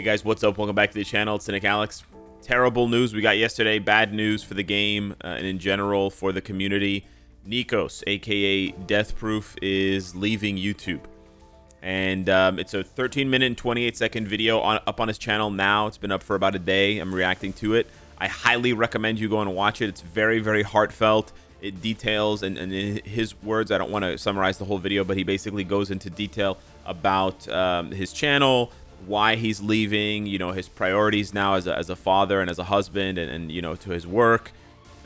Hey guys, what's up? Welcome back to the channel. It's Cynicalex. Terrible news we got yesterday. Bad news for the game and in general for the community. Nikos, aka Deathproof, is leaving YouTube. And it's a 13-minute and 28-second video up on his channel now. It's been up for about a day. I'm reacting to it. I highly recommend you go and watch it. It's very, very heartfelt. It details, and in his words, I don't want to summarize the whole video, but he basically goes into detail about his channel, why he's leaving, you know, his priorities now as a father and as a husband, and you know, to his work,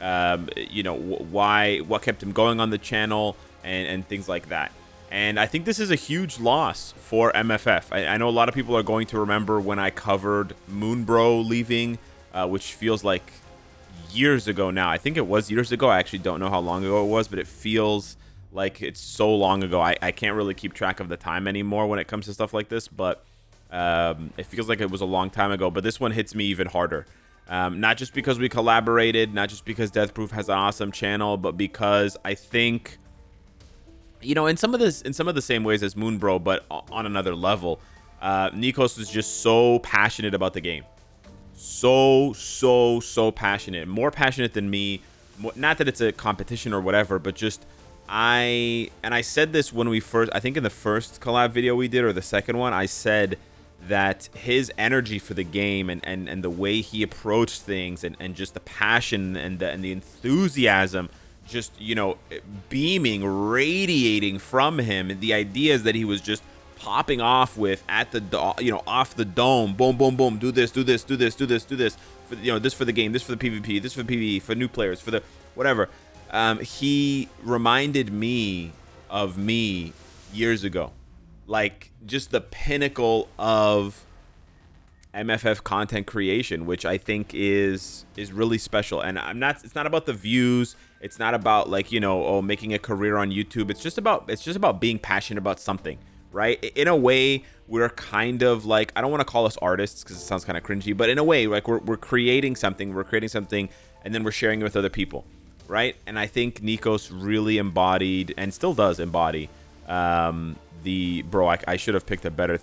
you know, what kept him going on the channel, and things like that. And I think this is a huge loss for MFF. I know a lot of people are going to remember when I covered Moonbro leaving, which feels like years ago now. I think it was years ago. I actually don't know how long ago it was, but it feels like it's so long ago. I can't really keep track of the time anymore when it comes to stuff like this, but it feels like it was a long time ago. But this one hits me even harder, not just because we collaborated, not just because Deathproof has an awesome channel, but because I think, you know, in some of the same ways as Moonbro, but on another level, Nikos is just so passionate about the game, so passionate, more passionate than me. Not that it's a competition or whatever, but just I said this when we first, I think in the first collab video we did, or the second one, I said that his energy for the game and the way he approached things, and just the passion and the enthusiasm, just, you know, beaming, radiating from him, the ideas that he was just popping off with at the, you know, off the dome, boom, boom, boom, do this, do this, do this, do this, do this, for, you know, this for the game, this for the PvP, this for the PvE, for new players, for the whatever. He reminded me of me years ago, like just the pinnacle of MFF content creation, which I think is really special. And it's not about the views, it's not about, like, you know, oh, making a career on YouTube. It's just about being passionate about something, right? In a way, we're kind of like, I don't want to call us artists because it sounds kind of cringy, but in a way, like, we're creating something, and then we're sharing it with other people, right? And I think Nikos really embodied, and still does embody, I should have picked a better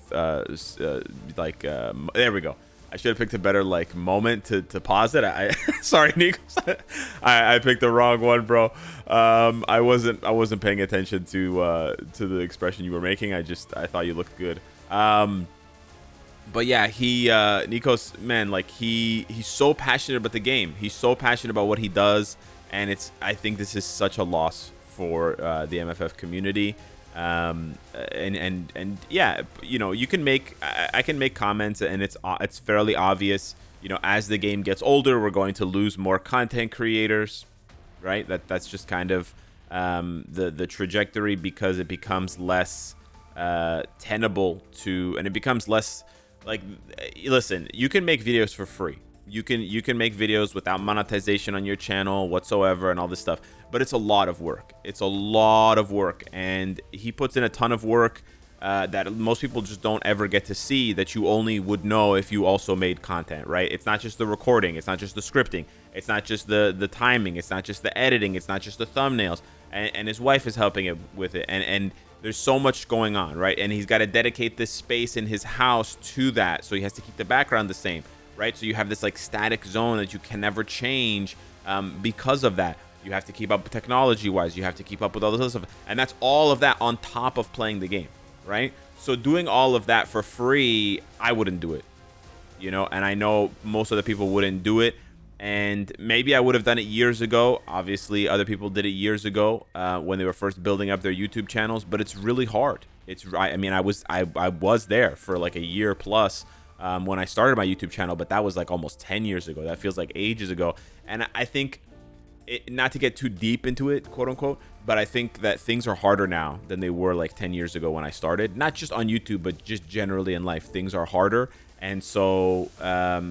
there we go. I should have picked a better like moment to pause it. Sorry, Nikos. I picked the wrong one, bro. I wasn't paying attention to the expression you were making. I thought you looked good. But yeah, Nikos, man, like he's so passionate about the game. He's so passionate about what he does, and I think this is such a loss for the MFF community. And yeah, you know, you can make, I can make comments, and it's fairly obvious, you know, as the game gets older, we're going to lose more content creators, right? That's just kind of the trajectory, because it becomes less tenable to, and it becomes less like, listen, you can make videos for free. You can make videos without monetization on your channel whatsoever and all this stuff, but it's a lot of work. It's a lot of work, and he puts in a ton of work that most people just don't ever get to see, that you only would know if you also made content, right? It's not just the recording, it's not just the scripting, it's not just the timing, it's not just the editing, it's not just the thumbnails, and his wife is helping him with it, and there's so much going on, right? And he's got to dedicate this space in his house to that, so he has to keep the background the same, right? So you have this like static zone that you can never change because of that. You have to keep up technology wise, you have to keep up with all this other stuff, and that's all of that on top of playing the game, right? So doing all of that for free, I wouldn't do it, you know, and I know most other people wouldn't do it, and maybe I would have done it years ago. Obviously other people did it years ago when they were first building up their YouTube channels, but it's really hard. I mean, I was there for like a year plus when I started my YouTube channel, but that was like almost 10 years ago. That feels like ages ago. And I think, not to get too deep into it, quote unquote, but I think that things are harder now than they were like 10 years ago when I started. Not just on YouTube, but just generally in life, things are harder. And so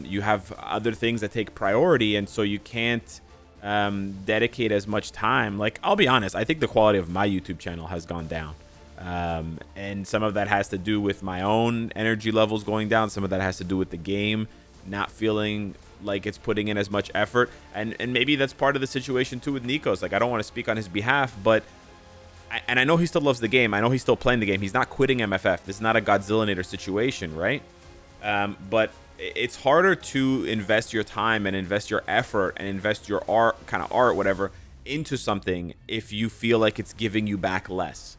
you have other things that take priority, and so you can't dedicate as much time. Like, I'll be honest, I think the quality of my YouTube channel has gone down. And some of that has to do with my own energy levels going down. Some of that has to do with the game not feeling like it's putting in as much effort, and maybe that's part of the situation too with Nikos. Like, I don't want to speak on his behalf, but I know he still loves the game. I know he's still playing the game. He's not quitting MFF. This is not a Godzillinator situation, right? But it's harder to invest your time and invest your effort and invest your art, whatever, into something if you feel like it's giving you back less.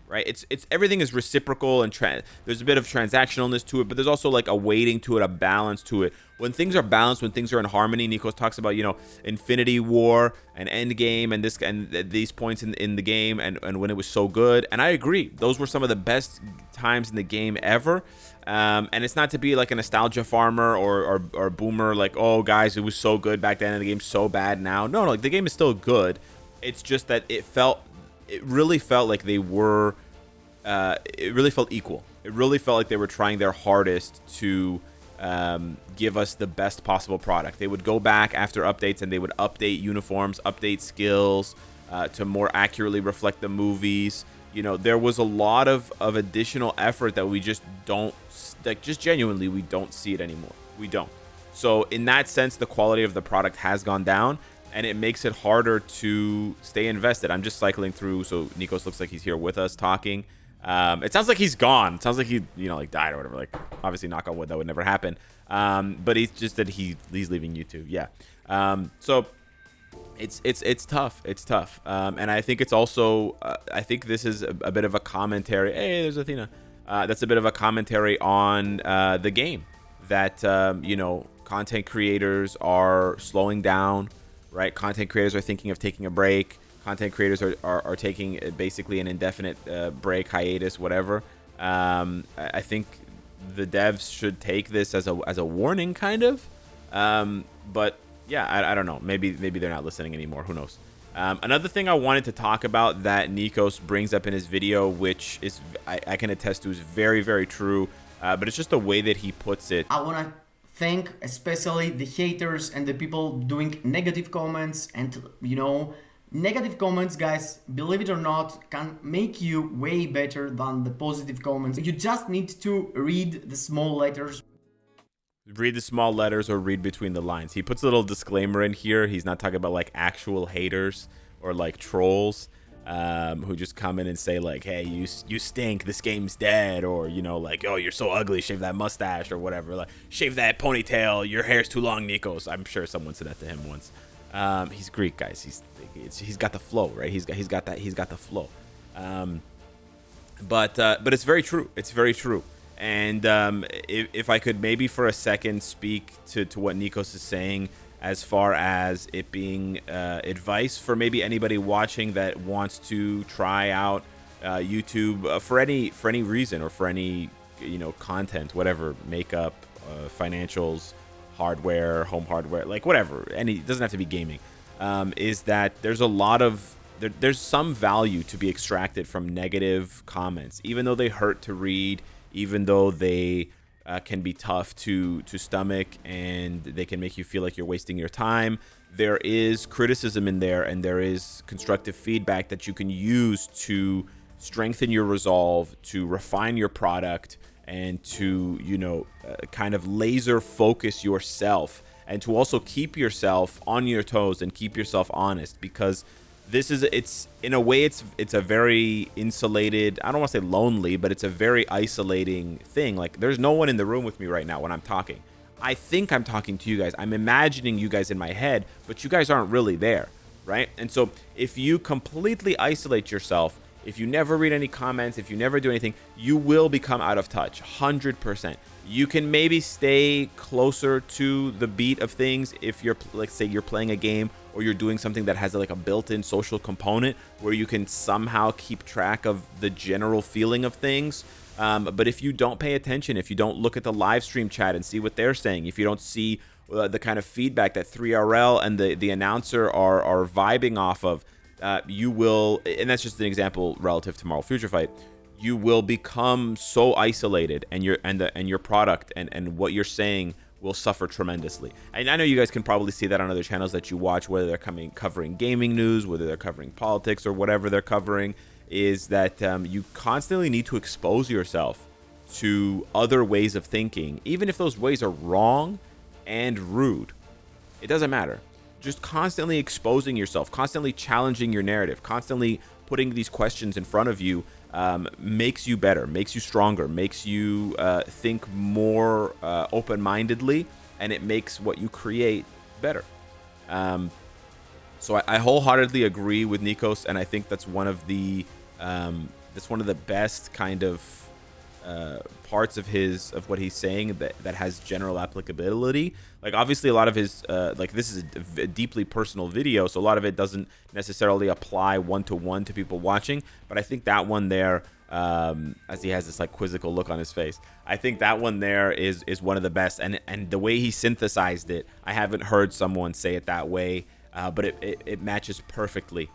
Right? It's everything is reciprocal, and there's a bit of transactionalness to it, but there's also like a weighting to it, a balance to it. When things are balanced, when things are in harmony, Nikos talks about, Infinity War and Endgame and these points in the game, and when it was so good. And I agree, those were some of the best times in the game ever. And it's not to be like a nostalgia farmer or boomer, like, oh guys, it was so good back then and the game's so bad now. No, like the game is still good. It's just that it really felt like they were, it really felt equal. It really felt like they were trying their hardest to give us the best possible product. They would go back after updates and they would update uniforms, update skills to more accurately reflect the movies. There was a lot of additional effort that we just don't, like, just genuinely, we don't see it anymore. We don't. So in that sense, the quality of the product has gone down, and it makes it harder to stay invested. I'm just cycling through, so Nikos looks like he's here with us talking. It sounds like he's gone. It sounds like he, like, died or whatever. Like, obviously, knock on wood, that would never happen. But he's just that he's leaving YouTube. Yeah. So it's tough. It's tough. And I think it's also, I think this is a bit of a commentary. Hey, there's Athena. That's a bit of a commentary on the game, that content creators are slowing down. Right, content creators are thinking of taking a break. Content creators are taking basically an indefinite break, hiatus, whatever. I think the devs should take this as a warning, kind of. But yeah, I don't know. Maybe they're not listening anymore. Who knows? Another thing I wanted to talk about that Nikos brings up in his video, which is I can attest to, is very, very true. But it's just the way that he puts it. I want to thank especially the haters and the people doing negative comments. And negative comments, guys, believe it or not, can make you way better than the positive comments. You just need to read the small letters. Read the small letters or read between the lines. He puts a little disclaimer in here. He's not talking about like actual haters or like trolls who just come in and say like, hey, you stink, this game's dead, or like, oh, you're so ugly, shave that mustache, or whatever, like, shave that ponytail, your hair's too long, Nikos. I'm sure someone said that to him once. He's Greek, guys. He's got the flow, right? He's got the flow. But it's very true. It's very true. And if I could maybe for a second speak to what Nikos is saying, as far as it being advice for maybe anybody watching that wants to try out YouTube for any reason, or for any content, whatever, makeup, financials, hardware, home hardware, like whatever, it doesn't have to be gaming, is that there's a lot of there's some value to be extracted from negative comments, even though they hurt to read, even though they can be tough to stomach, and they can make you feel like you're wasting your time. There is criticism in there, and there is constructive feedback that you can use to strengthen your resolve, to refine your product, and to kind of laser focus yourself, and to also keep yourself on your toes and keep yourself honest, because it's in a way it's a very insulated, I don't want to say lonely, but it's a very isolating thing. Like, there's no one in the room with me right now when I'm talking. I think I'm talking to you guys. I'm imagining you guys in my head, but you guys aren't really there, right? And so if you completely isolate yourself, if you never read any comments, if you never do anything, you will become out of touch, 100%. You can maybe stay closer to the beat of things if you're, like, say you're playing a game, or you're doing something that has like a built-in social component where you can somehow keep track of the general feeling of things. But if you don't pay attention, if you don't look at the live stream chat and see what they're saying, if you don't see the kind of feedback that 3RL and the announcer are vibing off of, you will, and that's just an example relative to Marvel Future Fight, you will become so isolated, and your product and what you're saying will suffer tremendously. And I know you guys can probably see that on other channels that you watch, whether they're covering gaming news, whether they're covering politics, or whatever they're covering, is that you constantly need to expose yourself to other ways of thinking, even if those ways are wrong and rude. It doesn't matter. Just constantly exposing yourself, constantly challenging your narrative, constantly putting these questions in front of you makes you better, makes you stronger, makes you think more open-mindedly, and it makes what you create better. So I wholeheartedly agree with Nikos, and I think that's one of the best kind of parts of what he's saying that has general applicability. Like, obviously a lot of his like, this is a deeply personal video, so a lot of it doesn't necessarily apply one-to-one to people watching, but I think that one there, as he has this like quizzical look on his face, I think that one there is one of the best, and the way he synthesized it, I haven't heard someone say it that way, but it matches perfectly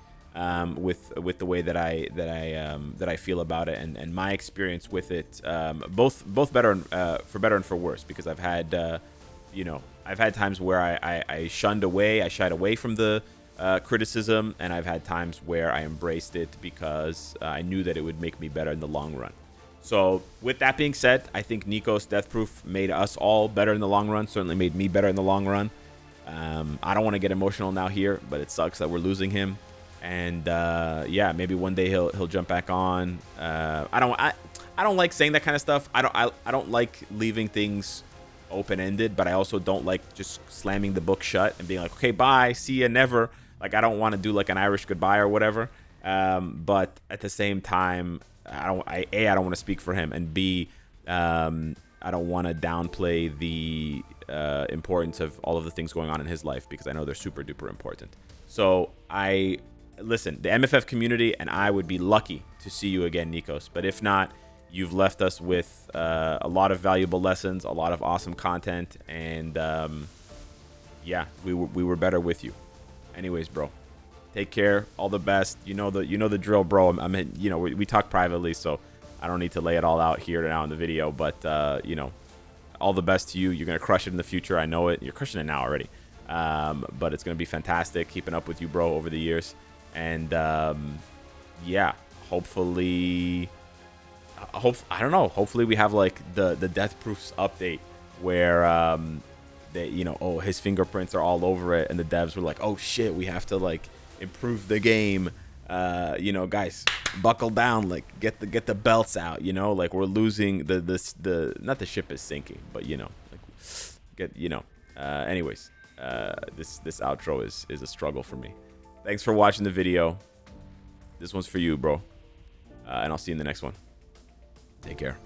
with the way that I feel about it, and my experience with it, both better and for better and for worse, because I've had I've had times where I shied away from the criticism, and I've had times where I embraced it because I knew that it would make me better in the long run. So with that being said, I think Nikos Deathproof made us all better in the long run, certainly made me better in the long run. I don't want to get emotional now here, but it sucks that we're losing him. And yeah, maybe one day he'll jump back on. I don't like saying that kind of stuff. I don't like leaving things open-ended, but I also don't like just slamming the book shut and being like, okay, bye, see ya, never. Like, I don't want to do like an Irish goodbye or whatever. But at the same time, I don't want to speak for him, and B, I don't want to downplay the importance of all of the things going on in his life, because I know they're super duper important. So listen, the MFF community and I would be lucky to see you again, Nikos. But if not, you've left us with a lot of valuable lessons, a lot of awesome content, and yeah, we were better with you. Anyways, bro, take care. All the best. You know the drill, bro. We talk privately, so I don't need to lay it all out here now in the video. But all the best to you. You're gonna crush it in the future. I know it. You're crushing it now already. But it's gonna be fantastic. Keeping up with you, bro, over the years. And yeah, hopefully we have like the Deathproofs update where his fingerprints are all over it, and the devs were like, oh shit, we have to like improve the game. Guys, buckle down, like get the belts out, like we're losing not the ship is sinking, but anyways, this outro is a struggle for me. Thanks for watching the video. This one's for you, bro. And I'll see you in the next one. Take care.